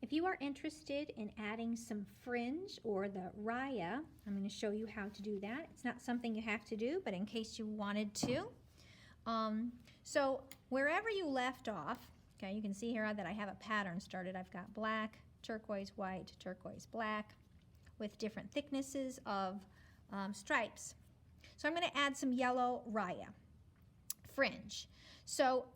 If you are interested in adding some fringe or the rya, I'm going to show you how to do that. It's not something you have to do, but in case you wanted to. So wherever you left off, okay, you can see here that I have a pattern started. I've got black, turquoise, white, turquoise, black with different thicknesses of stripes. So I'm going to add some yellow rya fringe. So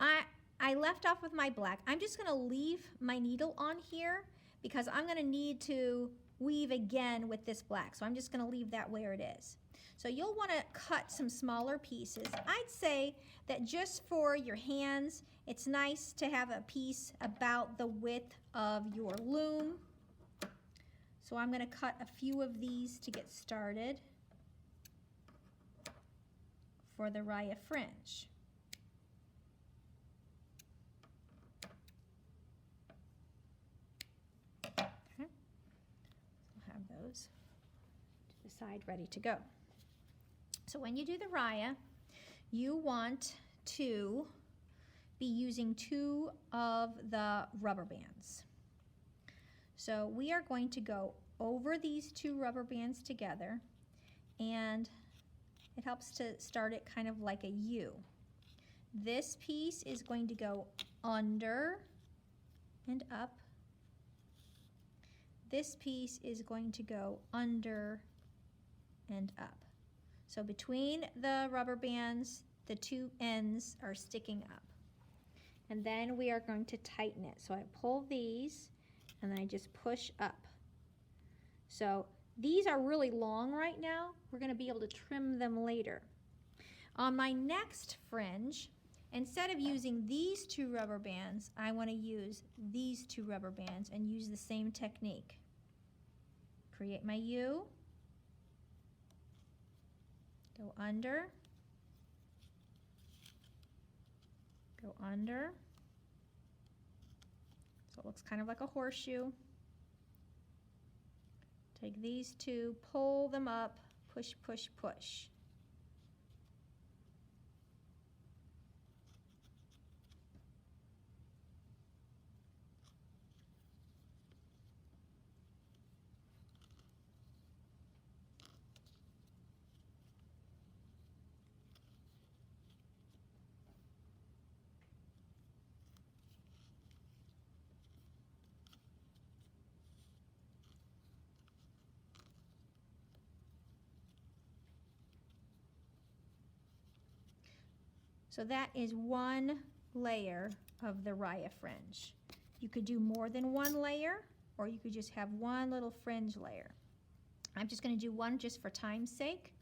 I left off with my black. I'm just going to leave my needle on here because I'm going to need to weave again with this black. So I'm just going to leave that where it is. So you'll want to cut some smaller pieces. I'd say that just for your hands, it's nice to have a piece about the width of your loom. So I'm going to cut a few of these to get started for the Rya Fringe. Okay. We'll have those to the side ready to go. So when you do the Rya, you want to be using 2 of the rubber bands. So we are going to go over these 2 rubber bands together, and it helps to start it kind of like a U. This piece is going to go under and up. This piece is going to go under and up. So between the rubber bands, the 2 ends are sticking up. And then we are going to tighten it. So I pull these and then I just push up. So these are really long right now. We're going to be able to trim them later. On my next fringe, instead of using these 2 rubber bands, I want to use these 2 rubber bands and use the same technique. Create my U, go under, go under, so it looks kind of like a horseshoe. Take these 2, pull them up, push, push, push. So that is 1 layer of the Rya Fringe. You could do more than 1 layer, or you could just have 1 little fringe layer. I'm just going to do 1 just for time's sake,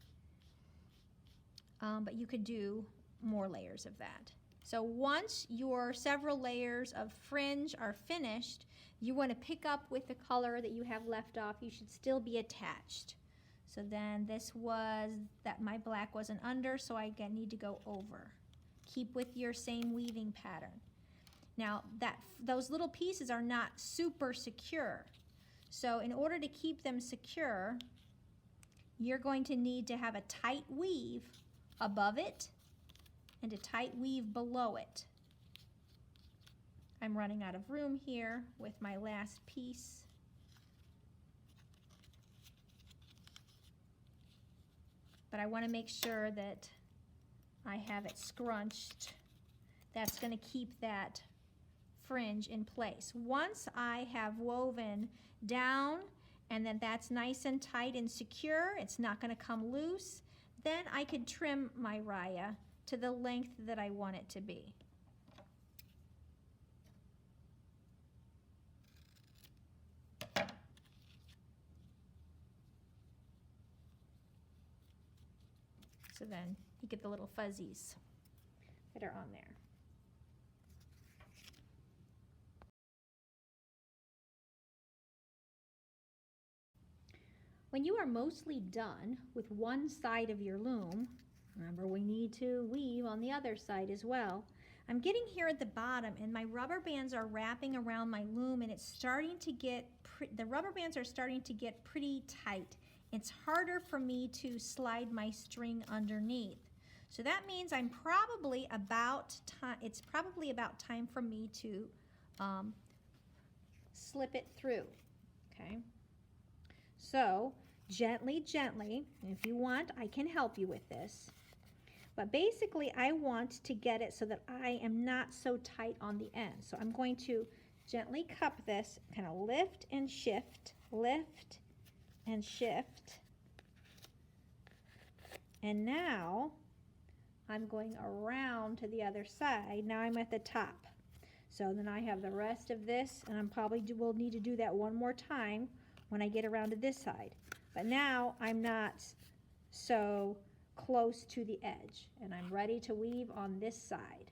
but you could do more layers of that. So once your several layers of fringe are finished, you want to pick up with the color that you have left off. You should still be attached. So then this was, that my black wasn't under, so I again need to go over. Keep with your same weaving pattern. Now those little pieces are not super secure. So in order to keep them secure, you're going to need to have a tight weave above it and a tight weave below it. I'm running out of room here with my last piece. But I want to make sure that I have it scrunched. That's going to keep that fringe in place. Once I have woven down and then that's nice and tight and secure, it's not going to come loose, then I could trim my Rya to the length that I want it to be. So then you get the little fuzzies that are on there. When you are mostly done with one side of your loom, remember we need to weave on the other side as well. I'm getting here at the bottom and my rubber bands are wrapping around my loom and it's starting to get, the rubber bands are starting to get pretty tight. It's harder for me to slide my string underneath. So that means I'm probably about time, it's probably about time for me to slip it through, okay? So gently, gently, if you want, I can help you with this. But basically, I want to get it so that I am not so tight on the end. So I'm going to gently cup this, kind of lift and shift, lift and shift. And now I'm going around to the other side. Now I'm at the top. So then I have the rest of this, and I'm probably will need to do that one more time when I get around to this side. But now I'm not so close to the edge, and I'm ready to weave on this side.